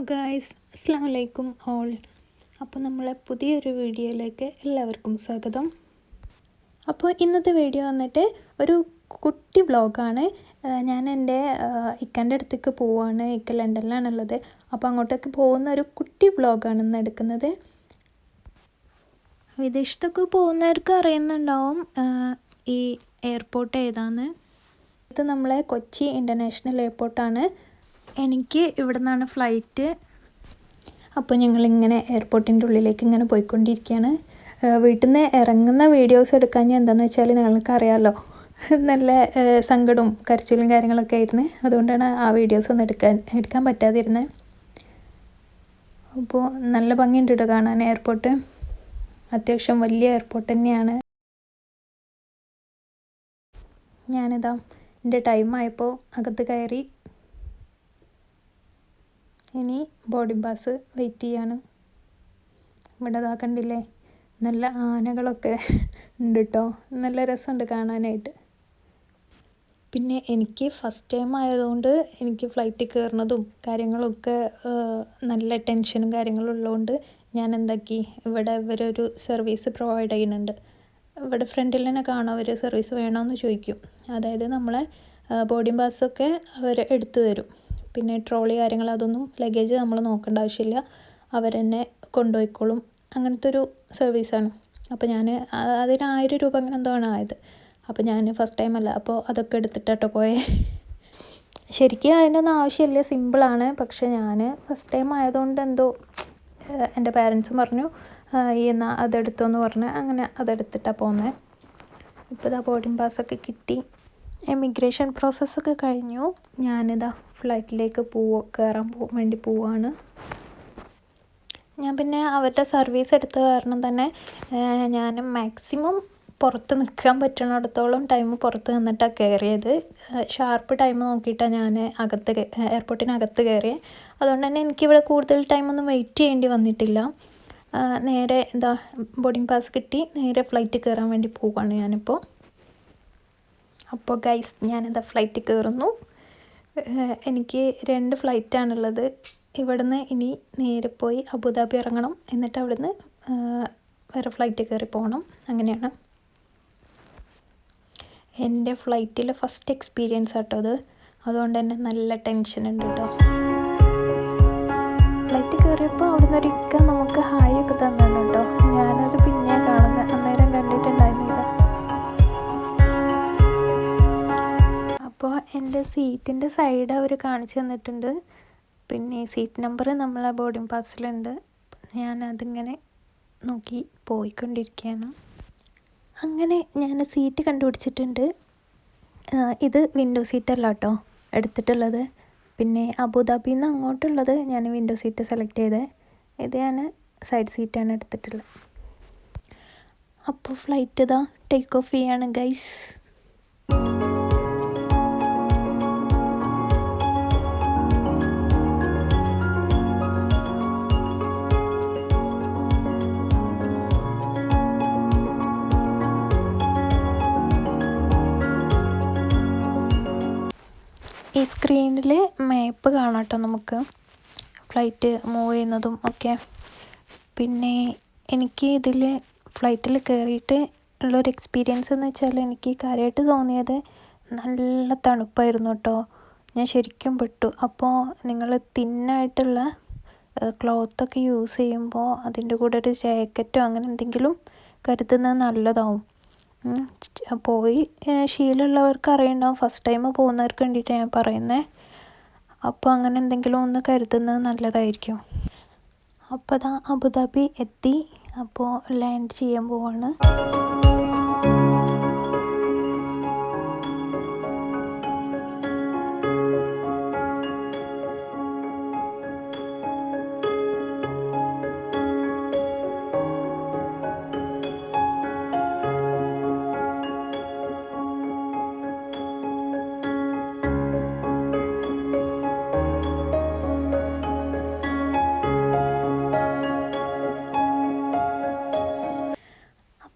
Guys, അസ്സലാമു അലൈക്കും all. അപ്പോൾ നമ്മളെ പുതിയൊരു വീഡിയോയിലേക്ക് എല്ലാവർക്കും സ്വാഗതം. അപ്പോൾ ഇന്നത്തെ വീഡിയോ വന്നിട്ട് ഒരു കുട്ടി വ്ളോഗാണ്. ഞാൻ എൻ്റെ ഇക്കൻ്റെ അടുത്തേക്ക് പോവുകയാണ്. ഇക്ക ലണ്ടനിലാണുള്ളത്. അപ്പോൾ അങ്ങോട്ടേക്ക് പോകുന്ന ഒരു കുട്ടി വ്ളോഗാണ് ഇന്ന് എടുക്കുന്നത്. വിദേശത്തൊക്കെ പോകുന്നവർക്ക് അറിയുന്നുണ്ടാവും ഈ എയർപോർട്ട് ഏതാന്ന്. ഇത് നമ്മളെ കൊച്ചി ഇൻ്റർനാഷണൽ എയർപോർട്ടാണ്. എനിക്ക് ഇവിടെ നിന്നാണ് ഫ്ലൈറ്റ്. അപ്പോൾ ഞങ്ങളിങ്ങനെ എയർപോർട്ടിൻ്റെ ഉള്ളിലേക്ക് ഇങ്ങനെ പോയിക്കൊണ്ടിരിക്കുകയാണ്. വീട്ടിൽ നിന്ന് ഇറങ്ങുന്ന വീഡിയോസ് എടുക്കാൻ എന്താണെന്ന് വെച്ചാൽ നിങ്ങൾക്കറിയാമല്ലോ, നല്ല സങ്കടവും കരച്ചിലും കാര്യങ്ങളൊക്കെ ആയിരുന്നു. അതുകൊണ്ടാണ് ആ വീഡിയോസ് ഒന്നും എടുക്കാൻ പറ്റാതിരുന്നത്. അപ്പോൾ നല്ല ഭംഗിയുണ്ട് കേട്ടോ കാണാൻ. എയർപോർട്ട് അത്യാവശ്യം വലിയ എയർപോർട്ട് തന്നെയാണ്. ഞാനിതാ എൻ്റെ ടൈമായപ്പോൾ അകത്ത് കയറി. ഇനി ബോർഡിംഗ് പാസ് വെയിറ്റ് ചെയ്യാണ്. ഇവിടെ ഇതാ കണ്ടില്ലേ, നല്ല ആനകളൊക്കെ ഉണ്ട് കേട്ടോ. നല്ല രസമുണ്ട് കാണാനായിട്ട്. പിന്നെ എനിക്ക് ഫസ്റ്റ് ടൈം ആയതുകൊണ്ട് എനിക്ക് ഫ്ലൈറ്റിൽ കയറുന്നതും കാര്യങ്ങളൊക്കെ നല്ല ടെൻഷനും കാര്യങ്ങളും ഉള്ളതുകൊണ്ട് ഞാൻ എന്താക്കി, ഇവിടെ ഇവരൊരു സർവീസ് പ്രൊവൈഡ് ചെയ്യുന്നുണ്ട്. ഇവിടെ ഫ്രണ്ടിൽ തന്നെ കാണാം, അവർ സർവീസ് വേണമെന്ന് ചോദിക്കും. അതായത് നമ്മളെ ബോർഡിംഗ് പാസ്സൊക്കെ അവർ എടുത്തു തരും. പിന്നെ ട്രോളി കാര്യങ്ങൾ അതൊന്നും ലഗേജ് നമ്മൾ നോക്കേണ്ട ആവശ്യമില്ല, അവർ തന്നെ കൊണ്ടുപോയിക്കോളും. അങ്ങനത്തെ ഒരു സർവീസാണ്. അപ്പോൾ ഞാൻ അതിന് 1000 രൂപ അങ്ങനെ എന്തോ ആണ് ആയത്. അപ്പോൾ ഞാൻ ഫസ്റ്റ് ടൈം അല്ല, അപ്പോൾ അതൊക്കെ എടുത്തിട്ടോ പോയേ. ശരിക്കും അതിനൊന്നും ആവശ്യമില്ല, സിമ്പിളാണ്. പക്ഷേ ഞാൻ ഫസ്റ്റ് ടൈം ആയതുകൊണ്ട് എന്തോ എൻ്റെ പാരൻസും പറഞ്ഞു എന്നാൽ അതെടുത്തോന്ന് പറഞ്ഞ് അങ്ങനെ അതെടുത്തിട്ടാണ് പോകുന്നത്. ഇപ്പോൾ ഇതാ ബോർഡിംഗ് പാസ്സൊക്കെ കിട്ടി. എമിഗ്രേഷൻ പ്രോസസ്സൊക്കെ കഴിഞ്ഞു. ഞാനിതാ ഫ്ലൈറ്റിലേക്ക് കയറാൻ വേണ്ടി പോവുകയാണ്. ഞാൻ പിന്നെ അവരുടെ സർവീസ് എടുത്ത കാരണം തന്നെ ഞാൻ മാക്സിമം പുറത്ത് നിൽക്കാൻ പറ്റുന്നിടത്തോളം ടൈം പുറത്ത് നിന്നിട്ടാണ് കയറിയത്. ഷാർപ്പ് ടൈം നോക്കിയിട്ടാണ് ഞാൻ എയർപോർട്ടിനകത്ത് കയറിയത്. അതുകൊണ്ട് തന്നെ എനിക്കിവിടെ കൂടുതൽ ടൈമൊന്നും വെയിറ്റ് ചെയ്യേണ്ടി വന്നിട്ടില്ല. നേരെ ബോർഡിംഗ് പാസ് കിട്ടി, നേരെ ഫ്ലൈറ്റ് കയറാൻ വേണ്ടി പോവുകയാണ് ഞാനിപ്പോൾ. അപ്പോൾ ഗൈസ്, ഞാനിതാ ഫ്ലൈറ്റ് കയറുന്നു. എനിക്ക് 2 ഫ്ലൈറ്റാണുള്ളത്. ഇവിടുന്ന് ഇനി നേരെ പോയി അബുദാബി ഇറങ്ങണം. എന്നിട്ട് അവിടുന്ന് വേറെ ഫ്ലൈറ്റ് കയറി പോകണം. അങ്ങനെയാണ് എൻ്റെ ഫ്ലൈറ്റിലെ ഫസ്റ്റ് എക്സ്പീരിയൻസ് ആട്ടോ അത്. അതുകൊണ്ട് തന്നെ നല്ല ടെൻഷൻ ഉണ്ട് കേട്ടോ. ഫ്ലൈറ്റ് കയറിയപ്പോൾ അവിടുന്ന് ഒരിക്കൽ നമുക്ക് ഹായ് ഒക്കെ തന്നിട്ടുണ്ട് കേട്ടോ. ഞാനത് പിന്നെ കാണുന്നത്, അന്നേരം കണ്ടിട്ടുണ്ടായിരുന്നില്ല. അപ്പോൾ എൻ്റെ സീറ്റിൻ്റെ സൈഡ് അവർ കാണിച്ചു തന്നിട്ടുണ്ട്. പിന്നെ സീറ്റ് നമ്പർ നമ്മളെ ബോർഡിംഗ് പാസിലുണ്ട്. ഞാനതിങ്ങനെ നോക്കി പോയിക്കൊണ്ടിരിക്കുകയാണ്. അങ്ങനെ ഞാൻ സീറ്റ് കണ്ടുപിടിച്ചിട്ടുണ്ട്. ഇത് വിൻഡോ സീറ്റല്ല കേട്ടോ എടുത്തിട്ടുള്ളത്. പിന്നെ അബുദാബിയിൽ നിന്ന് അങ്ങോട്ടുള്ളത് ഞാൻ വിൻഡോ സീറ്റ് സെലക്ട് ചെയ്തത്. ഇത് ഞാൻ സൈഡ് സീറ്റാണ് എടുത്തിട്ടുള്ളത്. അപ്പോൾ ഫ്ലൈറ്റ് ഇതാ ടേക്ക് ഓഫ് ചെയ്യാണ് ഗൈസ്. ഈ സ്ക്രീനിൽ മാപ്പ് കാണാം കേട്ടോ നമുക്ക്, ഫ്ലൈറ്റ് മൂവ് ചെയ്യുന്നതും ഒക്കെ. പിന്നെ എനിക്ക് ഇതിൽ ഫ്ലൈറ്റിൽ കയറിയിട്ട് ഉള്ളൊരു എക്സ്പീരിയൻസ് എന്ന് വെച്ചാൽ എനിക്ക് കാര്യമായിട്ട് തോന്നിയത് നല്ല തണുപ്പായിരുന്നു കേട്ടോ. ഞാൻ ശരിക്കും പെട്ടു. അപ്പോൾ നിങ്ങൾ തിന്നായിട്ടുള്ള ക്ലോത്തൊക്കെ യൂസ് ചെയ്യുമ്പോൾ അതിൻ്റെ കൂടെ ഒരു ജാക്കറ്റോ അങ്ങനെ എന്തെങ്കിലും കരുതുന്നത് നല്ലതാവും. പോയി ശീലമുള്ളവർക്ക് അറിയണ്ടാവും, ഫസ്റ്റ് ടൈം പോകുന്നവർക്ക് വേണ്ടിയിട്ടാണ് ഞാൻ പറയുന്നത്. അപ്പോൾ അങ്ങനെ എന്തെങ്കിലും ഒന്ന് കരുതുന്നത് നല്ലതായിരിക്കും. അപ്പോൾ അതാ അബുദാബി എത്തി. അപ്പോൾ ലാൻഡ് ചെയ്യാൻ പോവാണ്.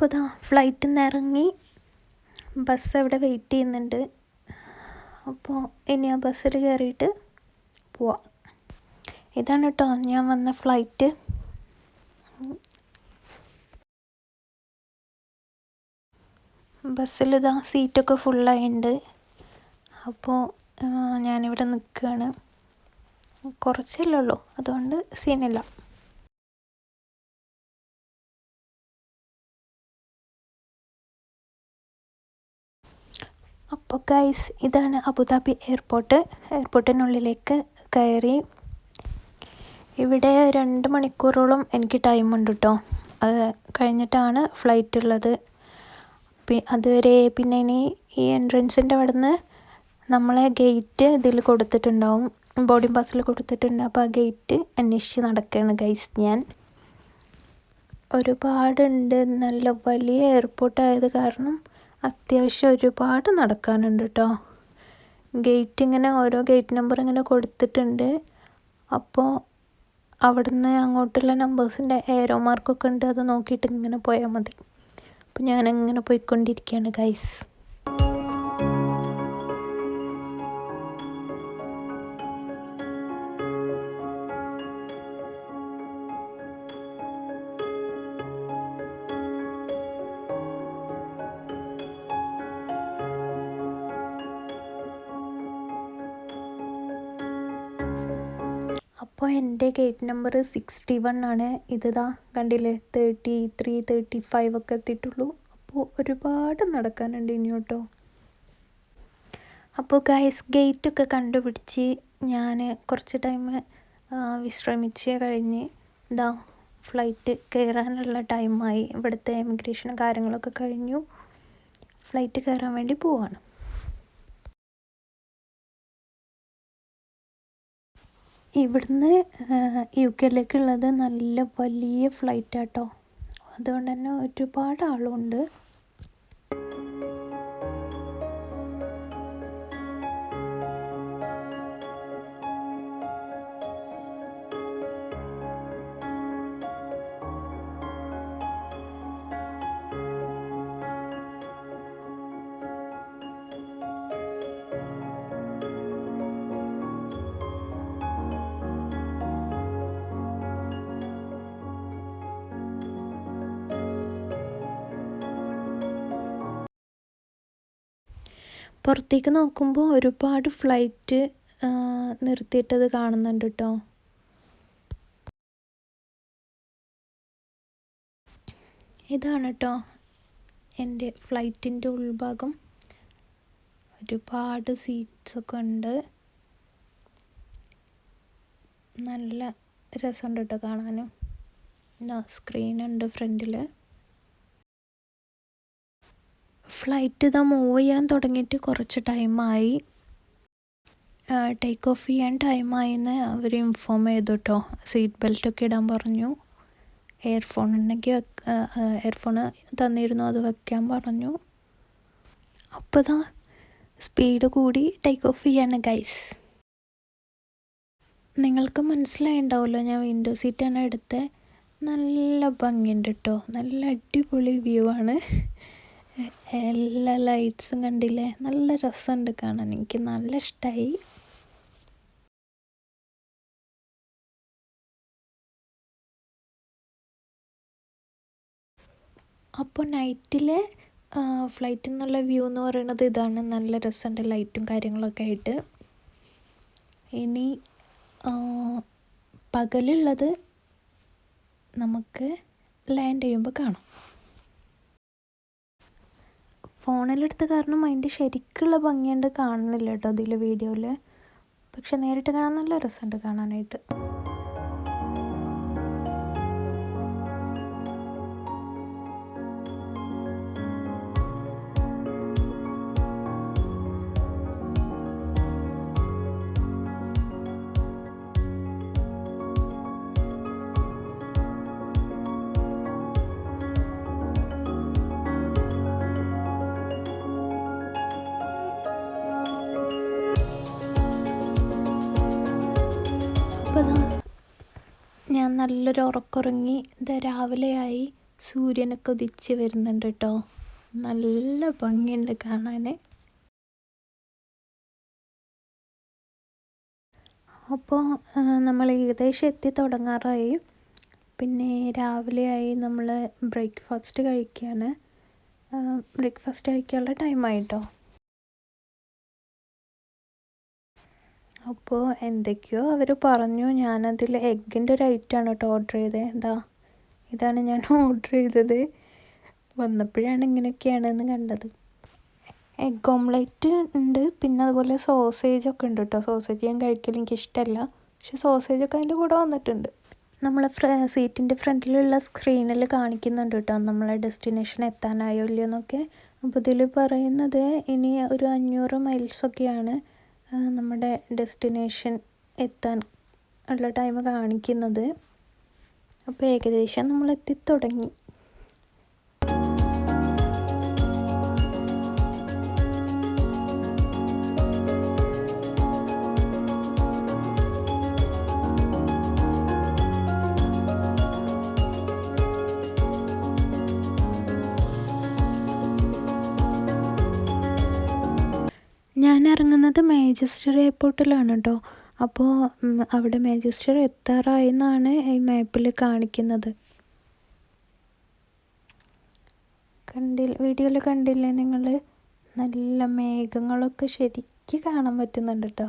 അപ്പോൾ ഇതാ ഫ്ലൈറ്റിൽ നിന്ന് ഇറങ്ങി. ബസ് അവിടെ വെയിറ്റ് ചെയ്യുന്നുണ്ട്. അപ്പോൾ ഇനി ആ ബസ്സിൽ കയറിയിട്ട് പോവാം. ഇതാണ് കേട്ടോ ഞാൻ വന്ന ഫ്ലൈറ്റ്. ബസ്സിലിതാ സീറ്റൊക്കെ ഫുള്ളായിട്ടുണ്ട്. അപ്പോൾ ഞാനിവിടെ നിൽക്കുകയാണ്. കുറച്ചല്ലേ ഉള്ളൂ, അതുകൊണ്ട് സീനില്ല. അപ്പോൾ ഗൈസ്, ഇതാണ് അബുദാബി എയർപോർട്ടിനുള്ളിലേക്ക് കയറി. ഇവിടെ 2 മണിക്കൂറോളം എനിക്ക് ടൈമുണ്ട് കേട്ടോ. അത് കഴിഞ്ഞിട്ടാണ് ഫ്ലൈറ്റ് ഉള്ളത്. അതുവരെ പിന്നെ ഇനി ഈ എൻട്രൻസിൻ്റെ അവിടെ നിന്ന് നമ്മളെ ഗേറ്റ് ഇതിൽ കൊടുത്തിട്ടുണ്ടാവും, ബോർഡിംഗ് പാസ്സിൽ കൊടുത്തിട്ടുണ്ട്. അപ്പോൾ ആ ഗേറ്റ് അന്വേഷിച്ച് നടക്കുകയാണ് ഗൈസ് ഞാൻ. ഒരുപാടുണ്ട്, നല്ല വലിയ എയർപോർട്ടായത് കാരണം അത്യാവശ്യം ഒരുപാട് നടക്കാനുണ്ട് കേട്ടോ. ഗേറ്റ് ഇങ്ങനെ ഓരോ ഗേറ്റ് നമ്പർ ഇങ്ങനെ കൊടുത്തിട്ടുണ്ട്. അപ്പോൾ അവിടുന്ന് അങ്ങോട്ടുള്ള നമ്പേഴ്സിൻ്റെ ഏരോ മാർക്കൊക്കെ ഉണ്ട്, അത് നോക്കിയിട്ട് ഇങ്ങനെ പോയാൽ മതി. അപ്പോൾ ഞാനിങ്ങനെ പോയിക്കൊണ്ടിരിക്കുകയാണ് ഗൈസ്. അപ്പോൾ എൻ്റെ ഗേറ്റ് നമ്പർ 61 ആണ്. ഇതാ കണ്ടില്ലേ, 33, 35 ഒക്കെ എത്തിയിട്ടുള്ളൂ. അപ്പോൾ ഒരുപാട് നടക്കാനുണ്ട് ഇനി കേട്ടോ. അപ്പോൾ ഗൈസ്, ഗേറ്റൊക്കെ കണ്ടുപിടിച്ച് ഞാൻ കുറച്ച് ടൈം വിശ്രമിച്ച് കഴിഞ്ഞ് ഇതാ ഫ്ലൈറ്റ് കയറാനുള്ള ടൈമായി. ഇവിടുത്തെ ഇമിഗ്രേഷനും കാര്യങ്ങളൊക്കെ കഴിഞ്ഞു. ഫ്ലൈറ്റ് കയറാൻ വേണ്ടി പോവാണ്. ഇവിടുന്ന് UK-ലേക്കുള്ളത് നല്ല വലിയ ഫ്ലൈറ്റാട്ടോ, അതുകൊണ്ട് തന്നെ ഒരുപാട് ആളുണ്ട്. പുറത്തേക്ക് നോക്കുമ്പോൾ ഒരുപാട് ഫ്ലൈറ്റ് നിർത്തിയിട്ടത് കാണുന്നുണ്ട് കേട്ടോ. ഇതാണ് കേട്ടോ എൻ്റെ ഫ്ലൈറ്റിൻ്റെ ഉൾഭാഗം. ഒരുപാട് സീറ്റ്സൊക്കെ ഉണ്ട്, നല്ല രസമുണ്ട് കേട്ടോ കാണാനും. സ്ക്രീനുണ്ട് ഫ്രണ്ടിൽ. ഫ്ലൈറ്റ് ഇതാ മൂവ് ചെയ്യാൻ തുടങ്ങിയിട്ട് കുറച്ച് ടൈമായി. ടേക്ക് ഓഫ് ചെയ്യാൻ ടൈമായിന്ന് അവർ ഇൻഫോം ചെയ്തു കേട്ടോ. സീറ്റ് ബെൽറ്റൊക്കെ ഇടാൻ പറഞ്ഞു. എയർഫോൺ ഉണ്ടെങ്കിൽ എയർഫോൺ തന്നിരുന്നു, അത് വെക്കാൻ പറഞ്ഞു. അപ്പോൾ ഇതാ സ്പീഡ് കൂടി ടേക്ക് ഓഫ് ചെയ്യാണ് ഗൈസ്. നിങ്ങൾക്ക് മനസ്സിലായിണ്ടാവുമല്ലോ, ഞാൻ വിൻഡോ സീറ്റാണ് എടുത്തത്. നല്ല ഭംഗിയുണ്ട് കേട്ടോ, നല്ല അടിപൊളി വ്യൂ ആണ്. എല്ലാ ലൈറ്റ്സും കണ്ടില്ലേ, നല്ല രസമുണ്ട് കാണാൻ, എനിക്ക് നല്ല ഇഷ്ടമായി. അപ്പോൾ നൈറ്റിലെ ഫ്ലൈറ്റിൽ നിന്നുള്ള വ്യൂ എന്ന് പറയുന്നത് ഇതാണ്. നല്ല രസമുണ്ട് ലൈറ്റും കാര്യങ്ങളൊക്കെ ആയിട്ട്. ഇനി പകലുള്ളത് നമുക്ക് ലാൻഡ് ചെയ്യുമ്പോൾ കാണാം. ഫോണിലെടുത്ത കാരണം അതിൻ്റെ ശരിക്കുള്ള ഭംഗിയുണ്ട് കാണുന്നില്ല കേട്ടോ അതിൽ വീഡിയോയിൽ. പക്ഷെ നേരിട്ട് കാണാൻ നല്ല രസമുണ്ട് കാണാനായിട്ട്. അപ്പോൾ ഞാൻ നല്ലൊരു ഉറക്കമുറങ്ങി. ഇത് രാവിലെയായി, സൂര്യനൊക്കെ ഉദിച്ച് വരുന്നുണ്ട് കേട്ടോ. നല്ല ഭംഗിയുണ്ട് കാണാൻ. അപ്പോൾ നമ്മൾ ഏകദേശം എത്തി തുടങ്ങാറായി. പിന്നെ രാവിലെയായി നമ്മൾ ബ്രേക്ക്ഫാസ്റ്റ് കഴിക്കുകയാണ്. ബ്രേക്ക്ഫാസ്റ്റ് കഴിക്കാനുള്ള ടൈമായിട്ടോ. അപ്പോൾ എന്തൊക്കെയോ അവർ പറഞ്ഞു. ഞാനതിൽ എഗ്ഗിൻ്റെ ഒരു ഐറ്റമാണ് കേട്ടോ ഓർഡർ ചെയ്തത്. ഇതാണ് ഞാൻ ഓർഡർ ചെയ്തത്. വന്നപ്പോഴാണ് ഇങ്ങനെയൊക്കെയാണെന്ന് കണ്ടത്. എഗ് ഓംലെറ്റ് ഉണ്ട്, പിന്നെ അതുപോലെ സോസേജൊക്കെ ഉണ്ട് കേട്ടോ. സോസേജ് ഞാൻ കഴിക്കലും എനിക്കിഷ്ടമല്ല, പക്ഷെ സോസേജൊക്കെ അതിൻ്റെ കൂടെ വന്നിട്ടുണ്ട്. നമ്മളെ സീറ്റിൻ്റെ ഫ്രണ്ടിലുള്ള സ്ക്രീനിൽ കാണിക്കുന്നുണ്ട് കേട്ടോ നമ്മളെ ഡെസ്റ്റിനേഷൻ എത്താനായോ ഇല്ലയെന്നൊക്കെ. അപ്പോൾ ഇതിൽ പറയുന്നത് ഇനി ഒരു 500 മൈൽസൊക്കെയാണ് നമ്മുടെ ഡെസ്റ്റിനേഷൻ എത്താൻ ഉള്ള ടൈം കാണിക്കുന്നത്. അപ്പോൾ ഏകദേശം നമ്മൾ എത്തിത്തുടങ്ങി. ഞാൻ ഇറങ്ങുന്നത് മാഞ്ചസ്റ്റർ എയർപോർട്ടിലാണ് കേട്ടോ. അപ്പോൾ അവിടെ മാഞ്ചസ്റ്റർ എത്താറായി എന്നാണ് ഈ മാപ്പിൽ കാണിക്കുന്നത്. വീഡിയോയിൽ കണ്ടില്ലേ നിങ്ങൾ? നല്ല മേഘങ്ങളൊക്കെ ശരിക്കും കാണാൻ പറ്റുന്നുണ്ട് കേട്ടോ.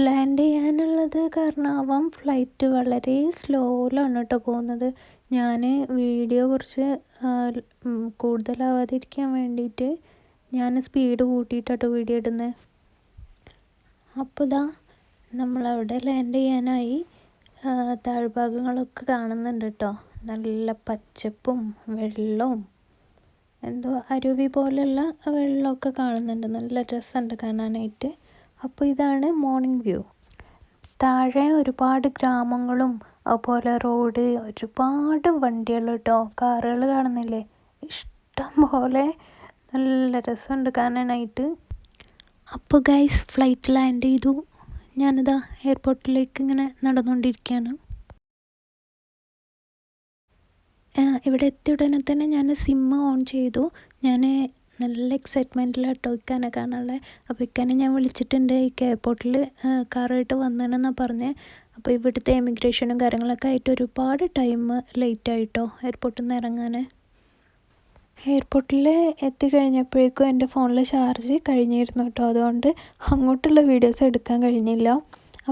ലാൻഡ് ചെയ്യാനുള്ളത് കാരണമാവാം ഫ്ലൈറ്റ് വളരെ സ്ലോയിലാണ് കേട്ടോ പോകുന്നത്. ഞാൻ വീഡിയോ കുറച്ച് കൂടുതലാവാതിരിക്കാൻ വേണ്ടിയിട്ട് ഞാൻ സ്പീഡ് കൂട്ടിയിട്ടാട്ടോ വീഡിയോ ഇടുന്നത്. അപ്പോൾ നമ്മളവിടെ ലാൻഡ് ചെയ്യാനായി. താഴ്ഭാഗങ്ങളൊക്കെ കാണുന്നുണ്ട് കേട്ടോ. നല്ല പച്ചപ്പും വെള്ളവും എന്തോ അരുവി പോലെയുള്ള വെള്ളമൊക്കെ കാണുന്നുണ്ട്. നല്ല രസമുണ്ട് കാണാനായിട്ട്. അപ്പോൾ ഇതാണ് മോർണിംഗ് വ്യൂ. താഴെ ഒരുപാട് ഗ്രാമങ്ങളും അതുപോലെ റോഡ്, ഒരുപാട് വണ്ടികൾ കേട്ടോ. കാറുകൾ കാണുന്നില്ലേ? ഇഷ്ടം പോലെ. നല്ല രസമുണ്ട് കാണാനായിട്ട്. അപ്പോൾ ഗൈസ് ഫ്ലൈറ്റ് ലാൻഡ് ചെയ്തു. ഞാനിതാ എയർപോർട്ടിലേക്ക് ഇങ്ങനെ നടന്നുകൊണ്ടിരിക്കുകയാണ്. ഇവിടെ എത്തിയ ഉടനെ തന്നെ ഞാൻ സിം ഓൺ ചെയ്തു. ഞാൻ നല്ല എക്സൈറ്റ്മെൻറ്റിലാട്ടോ ഇക്കാനെ കാണാനുള്ളത്. അപ്പോൾ ഇക്കാനെ ഞാൻ വിളിച്ചിട്ടുണ്ട്. എയർപോർട്ടിൽ കാറായിട്ട് വന്നതെന്നാണ് പറഞ്ഞത്. അപ്പോൾ ഇവിടുത്തെ എമിഗ്രേഷനും കാര്യങ്ങളൊക്കെ ആയിട്ട് ഒരുപാട് ടൈം ലേറ്റായിട്ടോ എയർപോർട്ടിൽ നിന്ന് ഇറങ്ങാൻ. എയർപോർട്ടിൽ എത്തിക്കഴിഞ്ഞപ്പോഴേക്കും എൻ്റെ ഫോണിൽ ചാർജ് കഴിഞ്ഞിരുന്നു കേട്ടോ. അതുകൊണ്ട് അങ്ങോട്ടുള്ള വീഡിയോസ് എടുക്കാൻ കഴിഞ്ഞില്ല.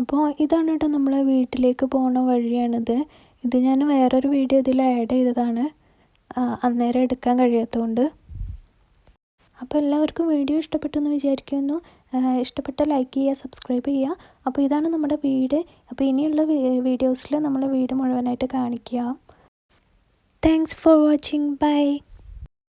അപ്പോൾ ഇതാണ് കേട്ടോ നമ്മളെ വീട്ടിലേക്ക് പോകുന്ന വഴിയാണിത്. ഇത് ഞാൻ വേറൊരു വീഡിയോ ഇതിൽ ആഡ് ചെയ്തതാണ്, അന്നേരം എടുക്കാൻ കഴിയാത്തതുകൊണ്ട്. അപ്പോൾ എല്ലാവർക്കും വീഡിയോ ഇഷ്ടപ്പെട്ടു എന്ന് വിചാരിക്കുന്നു. ഇഷ്ടപ്പെട്ട ലൈക്ക് ചെയ്യുക, സബ്സ്ക്രൈബ് ചെയ്യുക. അപ്പോൾ ഇതാണ് നമ്മുടെ വീട്. അപ്പോൾ ഇനിയുള്ള വീഡിയോസിൽ നമ്മൾ വീട് മുഴുവനായിട്ട് കാണിക്കുക. Thanks for watching. ബൈ.